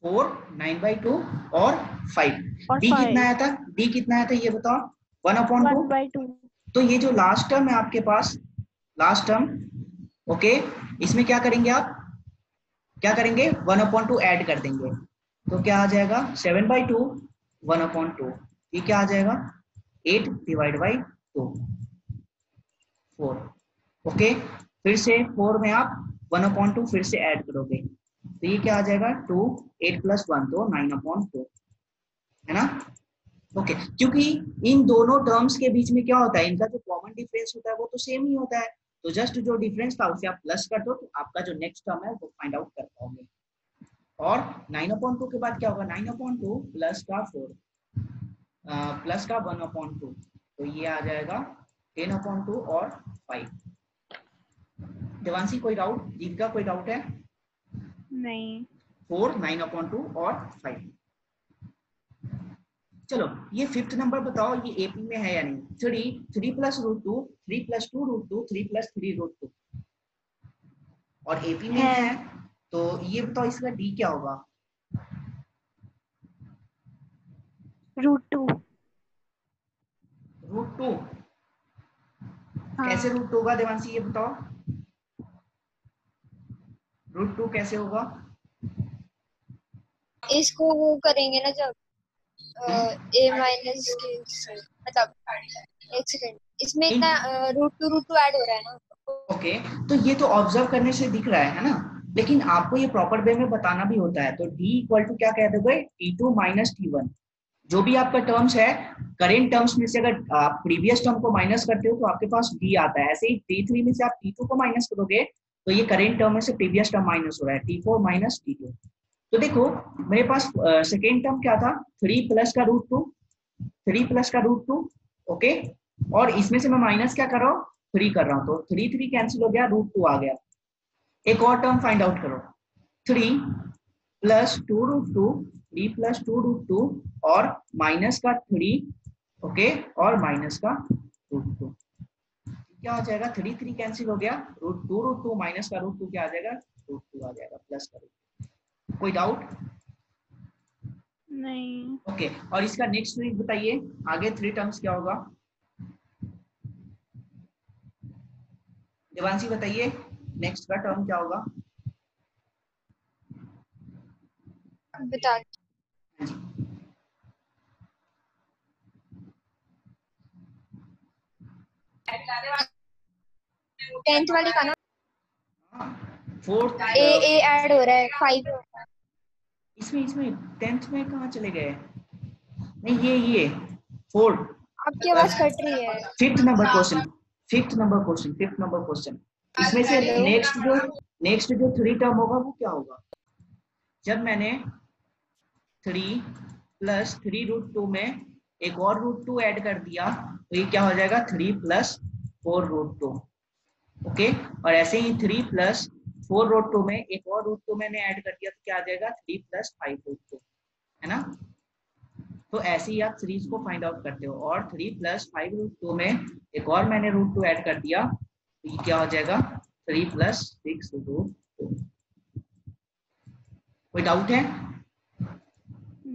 4, 9/2 और 5। और डी कितना 5 आया था? डी कितना आया था ये बताओ? 1/2। 1/2। तो ये जो लास्ट टर्म है आपके पास, लास्ट टर्म, ओके, इसमें क्या करेंगे आप? क्या करेंगे? 1/2 ऐड कर देंगे, तो क्या आ जाएगा? 7/2 1/2, ये क्या आ जाएगा? 8/2, 4। ओके, फिर से 4 में आप 1/2 फिर से ऐड करोगे, तो ये क्या आ जाएगा? 2, 8 + 1 तो 9/4, है ना? ओके, क्योंकि इन दोनों टर्म्स के बीच में क्या होता है, इनका जो कॉमन डिफरेंस होता है वो तो सेम ही होता है, तो जस्ट जो डिफरेंस था उसे आप प्लस कर दो, तो आपका जो नेक्स्ट टर्म है वो फाइंड आउट कर पाओगे। और 9/2 के बाद क्या होगा? 9/2 प्लस का 4 प्लस का 1/2, तो ये आ जाएगा 10/2 और 5। देवांशी कोई डाउट? जीत का कोई डाउट है? नहीं। 4, 9/2 और 5। चलो ये फिफ्थ नंबर बताओ, ये एपी में है या नहीं? 3 + √2, 3 + 2 √2, 3 + 3 √2, और एपी में है, तो ये बताओ इसका डी क्या होगा? √2। √2। कैसे हाँ, √2 होगा देवांशी, ये बताओ? √2 कैसे होगा? इसको वो करेंगे ना जब ए माइनस के मतलब एक सेकंड, इसमें इतना √2 ऐड हो रहा है ना। ओके, तो ये तो ऑब्जर्व करने से दिख रहा है ना, लेकिन आपको ये प्रॉपर वे में बताना भी होता है, तो डी इक्वल टू क्या कह दोगे? T2 - T1, जो भी आपका टर्म्स है, करेंट टर्म्स में से अगर आप प्रीवियस टर्म को माइनस करते हो तो आपके पास डी आता है, ऐसे ही T3 में से आप T2 को माइनस करोगे तो ये करेंट टर्म में से प्रीवियस टर्म माइनस हो रहा है, T4 - T2। तो देखो मेरे पास सेकेंड टर्म क्या था? 3 + का √2, 3 + का √2, ओके, और इसमें से मैं माइनस क्या कर रहा हूँ? 3 कर रहा हूँ, तो 3 3 कैंसिल हो गया, √2 आ गया। एक और टर्म फाइंड आउट करो, 3 + 2 √2, 3 + 2 √2 और माइनस का 3, ओके, और माइनस का √2, क्या आ जाएगा? 3 3 कैंसिल हो गया, √2 √2 माइनस का √2 क्या आ जाएगा? √2 आ जाएगा, प्लस का √2। कोई डाउट? नहीं। ओके, और इसका नेक्स्ट ट्रिक बताइए, आगे 3 टर्म्स क्या होगा? देवांशी बताइए, नेक्स्ट का टर्म क्या होगा? बता 10th वाले का ना, फोर्थ ए ए ऐड हो रहा है 5। इसमें 10th में कहाँ चले गए? नहीं, ये फोर्थ, आपकी आवाज कट रही है। Fifth number question, fifth number question, इसमें से हेलो, नेक्स्ट जो 3 टर्म होगा वो क्या होगा? जब मैंने 3 + 3 √2 में एक और √2 ऐड कर दिया, तो ये क्या हो जाएगा? 3 + 4 √2, ओके, और ऐसे ही 3 + 4 √2 में एक और √2 मैंने ऐड कर दिया, तो क्या आ जाएगा? 3 + 5 √2, है ना? तो ऐसे ही आप सीरीज को फाइंड आउट करते हो, और 3 + 5 √2 में एक और मैंने √2 ऐड कर दिया, तो ये क्या हो जाएगा? 3 + 6 √2। कोई डाउट है?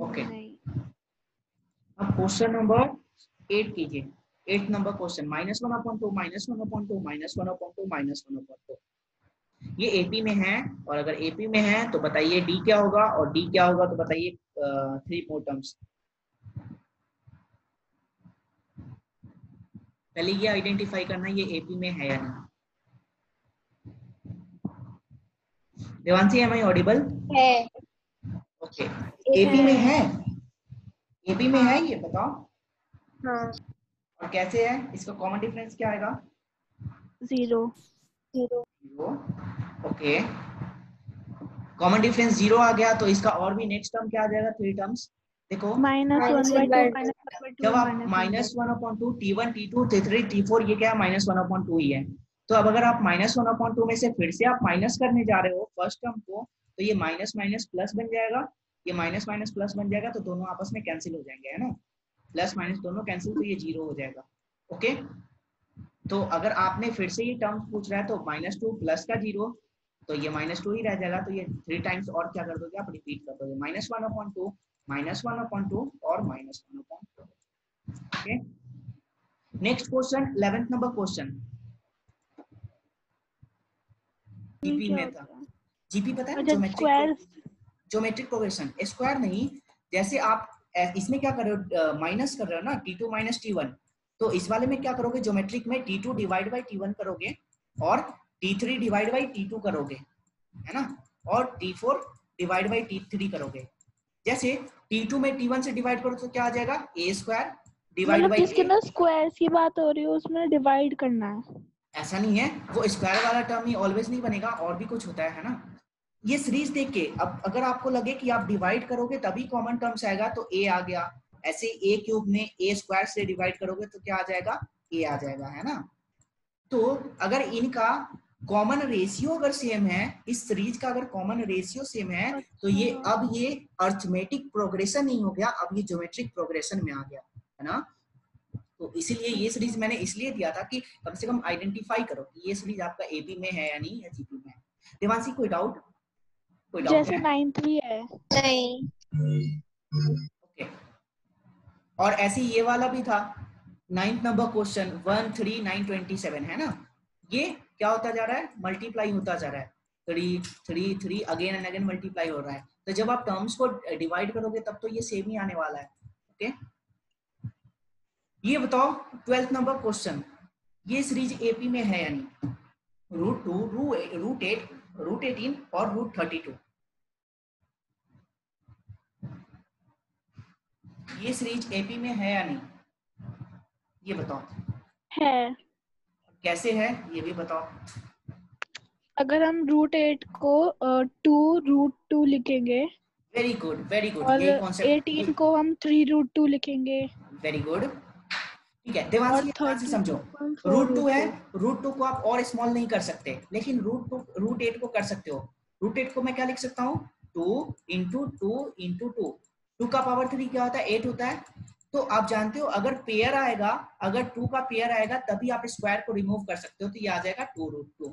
ओके, नहीं। अब क्वेश्चन नंबर 8 कीजिए। 8 नंबर क्वेश्चन, -1/2 -1/2 -1/2 -1/2, ये एपी में है, और अगर एपी में है तो बताइए डी क्या होगा, और डी क्या होगा तो बताइए 3 मोर टर्म्स। पहले ये आइडेंटिफाई करना ये एपी में है या नहीं। Devanshi, am I audible? है ओके, एपी में है, एपी में है, हाँ ये बताओ। हाँ और कैसे है? इसका कॉमन डिफरेंस क्या आएगा? 0। 0। ओके, कॉमन डिफरेंस 0 आ गया, तो इसका और भी नेक्स्ट टर्म क्या आ जाएगा? 3 टर्म्स देखो, -1/2 -1/2 जब आप -1/2। -1/2 T1 T2 T3 T4, ये क्या है? -1/2 ही है, तो अब अगर आप -1/2 में से फिर से आप माइनस करने जा रहे हो फर्स्ट टर्म को, तो ये माइनस माइनस प्लस बन जाएगा, ये माइनस माइनस प्लस बन जाएगा, तो दोनों आपस में कैंसिल हो जाएंगे, है ना? प्लस माइनस दोनों कैंसिल, तो ये 0 हो जाएगा। ओके, तो अगर आपने फिर से ये टर्म पूछ रहा है तो -2 + का 0, तो ये -2 ही रह जाएगा, तो ये 3 टाइम्स और क्या कर दोगे आप, रिपीट कर दोगे, -1/2, -1/2 और -1/2। Okay, next question 11th number question GP क्या में होता था। है? जीपी पता है ना, अच्छा, स्क्वायर्स। Geometric progression. स्क्वायर नहीं, जैसे आप इसमें क्या कर रहे हो, माइनस कर रहे हो ना, T2 - T1, तो इस वाले में क्या करोगे, ज्योमेट्रिक में T2 डिवाइड बाई T1 करोगे और T3 डिवाइड बाई T2 करोगे, है ना, और T4 डिवाइड बाई T3 करोगे। जैसे T2 में T1 से डिवाइड करो तो क्या आ जाएगा, A² डिवाइड मतलब बाई जिसके A। अंदर स्क्वायर्स की बात हो रही है उसमें डिवाइड करना है। ऐसा नहीं है, वो स्क्वायर वाला टर्म ही ऑलवेज नहीं बनेगा, और भी कुछ होता है ना। ये सीरीज देख के अब अगर आपको लगे कि आप डिवाइड करोगे तभी कॉमन टर्म्स आएगा, तो a आ गया। ऐसे a³ में a² से डिवाइड करोगे तो क्या आ जाएगा, a आ जाएगा, है ना। तो अगर इनका कॉमन रेशियो अगर सेम है, इस सीरीज का अगर कॉमन रेशियो सेम है, तो ये अब ये अरिथमेटिक प्रोग्रेशन नहीं हो गया, अब ये ज्योमेट्रिक प्रोग्रेशन में आ गया, है ना। तो इसीलिए ये सीरीज मैंने इसलिए दिया था कि कम से कम आइडेंटिफाई करो कि ये सीरीज आपका एपी में है या नहीं, या जीपी में है। देवांशी कोई डाउट, कोई डाउट जैसे है? 9th भी है। नहीं। ओके, और ऐसे ये वाला भी था 9th नंबर क्वेश्चन 13927, है ना। ये क्या होता जा रहा है, मल्टीप्लाई होता जा रहा है, 3 3 3 अगेन एंड अगेन मल्टीप्लाई हो रहा है। तो जब आप टर्म्स को डिवाइड करोगे तब तो ये सेम ही आने वाला है। ओके, ये बताओ 12th नंबर क्वेश्चन, ये सीरीज एपी में है या नहीं, √2 √8 √18 और √32, ये सीरीज एपी में है या नहीं, ये बताओ। है। कैसे है ये भी बताओ। अगर हम √8 को 2√2 लिखेंगे वेरी गुड, वेरी गुड, और यही कॉन्सेप्ट। 18 को हम 3√2 लिखेंगे वेरी गुड, ठीक है। और देवांशी ध्यान से 32 समझो, को हम √2 है, 4√2। √2 को आप और स्मॉल नहीं कर सकते, लेकिन √8 को कर सकते हो। √8 को मैं क्या लिख सकता हूँ, 2 × 2 × 2, 2 का पावर 3 क्या होता है, 8 होता है। तो आप जानते हो अगर पेयर आएगा, अगर 2 का पेयर आएगा तभी आप स्क्वायर को रिमूव कर सकते हो, तो ये आ जाएगा 2√2,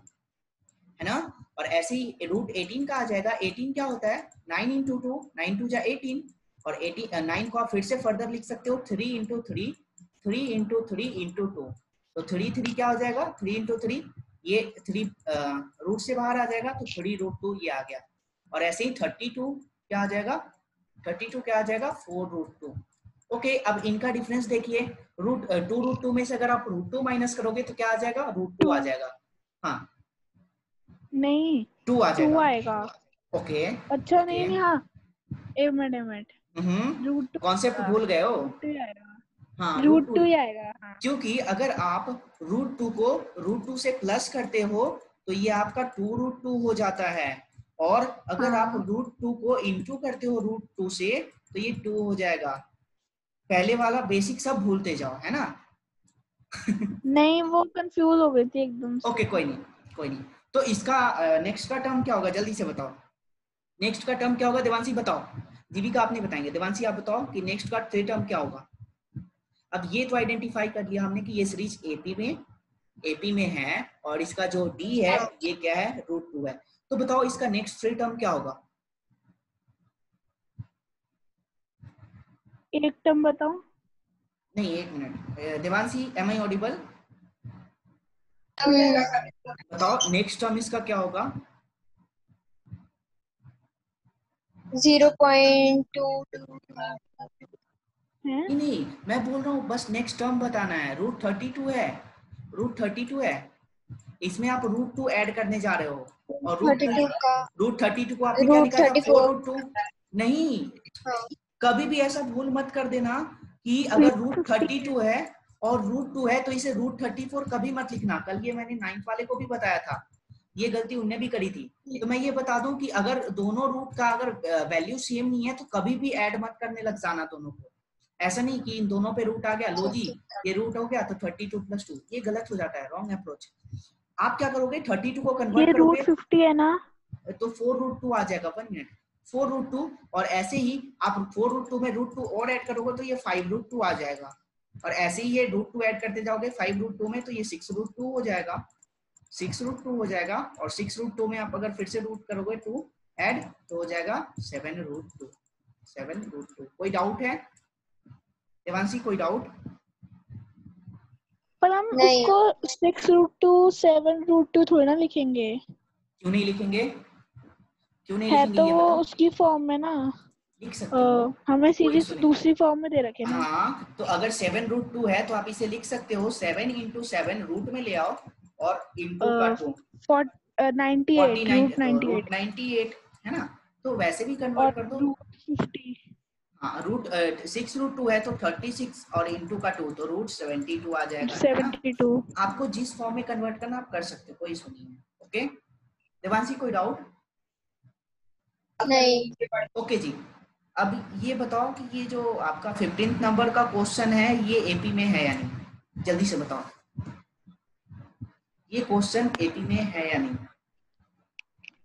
है ना। और ऐसे ही √18 का आ जाएगा, 18 क्या होता है, 9 × 2, 9 2 जा 18, और 9 को आप फिर से फर्दर लिख सकते हो 3 × 3, 3 × 3 × 2, तो 3 3 क्या हो जाएगा, 3 × 3, ये 3 रूट से बाहर आ जाएगा, तो 3√2 ये आ गया। और ऐसे ही 32 क्या आ जाएगा, 32 क्या आ जाएगा, 4√2। ओके, अब इनका डिफरेंस देखिए, 2√2 में से अगर आप √2 माइनस करोगे तो क्या आ जाएगा, √2 आ जाएगा। हाँ, नहीं, 2 आ 2 जाएगा। आएगा। ओके, अच्छा, ओके, नहीं, हाँ, एक मिनट √2 कॉन्सेप्ट आएगा, भूल गए हो। √2 आएगा, हाँ, √2 ही आएगा। हाँ, क्योंकि अगर आप √2 को √2 से प्लस करते हो तो ये आपका 2√2 हो जाता है, और अगर आप हाँ। √2 को इंटू करते हो √2 से तो ये 2 हो जाएगा। पहले वाला बेसिक सब भूलते जाओ, है ना। नहीं, वो कंफ्यूज हो गई थी एकदम से। ओके, कोई नहीं, कोई नहीं। तो इसका नेक्स्ट का टर्म क्या होगा, जल्दी से बताओ, नेक्स्ट का टर्म क्या होगा, देवांशी बताओ। जीविका आप नहीं बताएंगे, देवांशी आप बताओ कि नेक्स्ट का टर्म क्या होगा। अब ये तो आइडेंटिफाई कर लिया हमने कि ये सीरीज एपी में है, और इसका जो डी है ये क्या है, √2 है। तो बताओ इसका नेक्स्ट थ्री टर्म क्या होगा। एक टर्म बताओ। नहीं, एक minute, Devanshi am I audible, बताओ नेक्स्ट टर्म इसका क्या होगा। 0.2 हैं? नहीं, मैं बोल रहा हूँ बस नेक्स्ट टर्म बताना है, √32 है, √32 है, इसमें आप √2 ऐड करने जा रहे हो, और 32 का √32 को आपने क्या लिखा था, 34। 4√2। नहीं, हाँ, कभी भी ऐसा भूल मत कर देना कि अगर √32 है और √2 है तो इसे √34 कभी मत लिखना। कल ये मैंने 9th वाले को भी बताया था, ये गलती उनने भी करी थी। तो मैं ये बता दूं कि अगर दोनों रूट का अगर वैल्यू सेम नहीं है तो कभी भी ऐड मत करने लग जाना दोनों को। ऐसा नहीं कि इन दोनों पे रूट आ गया, लो जी ये रूट हो गया तो 32 + 2, ये गलत हो जाता है, रॉन्ग अप्रोच। आप क्या करोगे, 32 को ये कन्वर्ट करोगे √50 है ना? तो 4√2 आ जाएगा। 1 मिनट, 4√2, और ऐसे ही आप 4√2 में √2 और ऐड करोगे तो ये 5√2 आ जाएगा, और ऐसे ही ये √2 ऐड करते जाओगे 5√2 में तो ये 6√2 हो जाएगा। 6√2 हो जाएगा, और 6√2 में आप अगर फिर से रूट करोगे 2 ऐड तो हो जाएगा 7√2। 7√2। कोई डाउट है देवांशी, कोई डाउट? पर हम नहीं। उसको 6√2 7√2 थोड़ी ना लिखेंगे, क्यों नहीं लिखेंगे? क्यों नहीं है लिखेंगे तो ये वो बताओ। उसकी फॉर्म में ना। लिख सकते हो, हमें कोई सीरीज सुने। दूसरी फॉर्म में दे रखे ना। हाँ तो अगर 7√2 है तो आप इसे लिख सकते हो 7 × 7 रूट में ले आओ और इंटू का 2 98 रूट 98 98 है ना। तो वैसे भी कन्वर्ट और कर दो। रूट 50। हाँ रूट 6√2 है तो 36 और इंटू का 2 तो रूट 72 आ जाएगा, है ना। 72। आपको जिस फॉर्म में कन्वर्ट करना आप कर सकते हो, कोई इशू नहीं है। ओके देवांशी, कोई डाउट? नहीं। ओके जी। अब ये बताओ कि ये जो आपका 15th नंबर का क्वेश्चन है ये एपी में है या नहीं, जल्दी से बताओ। ये क्वेश्चन एपी में है या नहीं?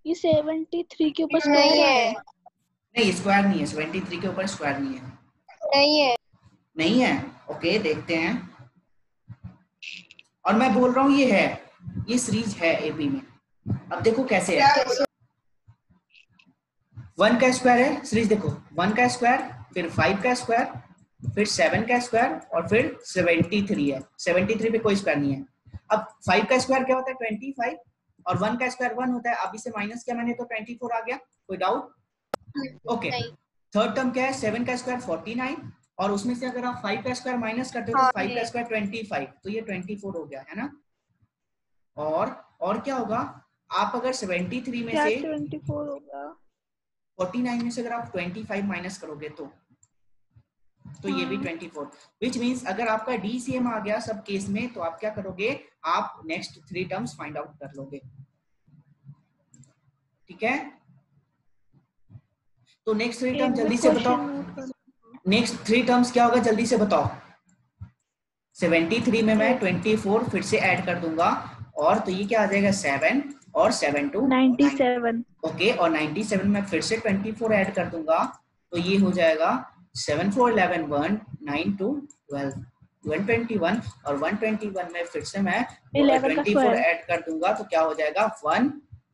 ये 73 के ऊपर नहीं स्क्वायर है। है। नहीं स्क्वायर नहीं है, 73 के ऊपर स्क्वायर नहीं है। नहीं है। नहीं है। ओके देखते हैं। और मैं बोल रहा हूँ ये है, ये सीरीज है एपी में। अब देखो कैसे है। 1 का स्क्वायर है सीरीज, देखो 1 का स्क्वायर, फिर 5 का स्क्वायर, फिर 7 का स्क्वायर और फिर 73 है। 73 पे कोई स्क्वायर नहीं है। अब 5 का स्क्वायर क्या होता है 25 और 1 का स्क्वायर 1 होता है। अब इसे माइनस किया मैंने तो 24 आ गया। कोई डाउट? ओके। नहीं। थर्ड टर्म क्या है 7 का स्क्वायर 49 और उसमें से अगर आप 5 का स्क्वायर माइनस करते हो तो हाँ 5 का है। स्क्वायर 25, तो ये 24 हो गया, है ना। और क्या होगा, आप अगर 73 में क्या से 24 होगा? 49 में से अगर आप 25 माइनस करोगे तो ये भी हाँ। 24, विच मीन्स अगर आपका डीसीएम आ गया सब केस में तो आप क्या करोगे, आप नेक्स्ट 3 टर्म्स फाइंड आउट कर लोगे। ठीक है, तो नेक्स्ट 3 टर्म एक जल्दी मिनट से क्वेश्चन बताओ। नोट कर। नेक्स्ट 3 टर्म्स क्या होगा जल्दी से बताओ। 73 में मैं 24 फिर से ऐड कर दूंगा और तो ये क्या आ जाएगा 7 और 7 to 9। 97। ओके, और 97 में फिर से 24 ऐड कर दूंगा तो ये हो जाएगा 7 4 11 1 9 2 12 121 और 121 में फिर से मैं 11 का 24 स्क्वायर। ऐड कर दूंगा तो क्या हो जाएगा 1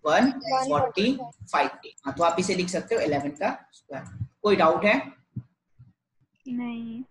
1 145। 45। हाँ तो आप इसे लिख सकते हो 11 का स्क्वायर। कोई डाउट है? नहीं।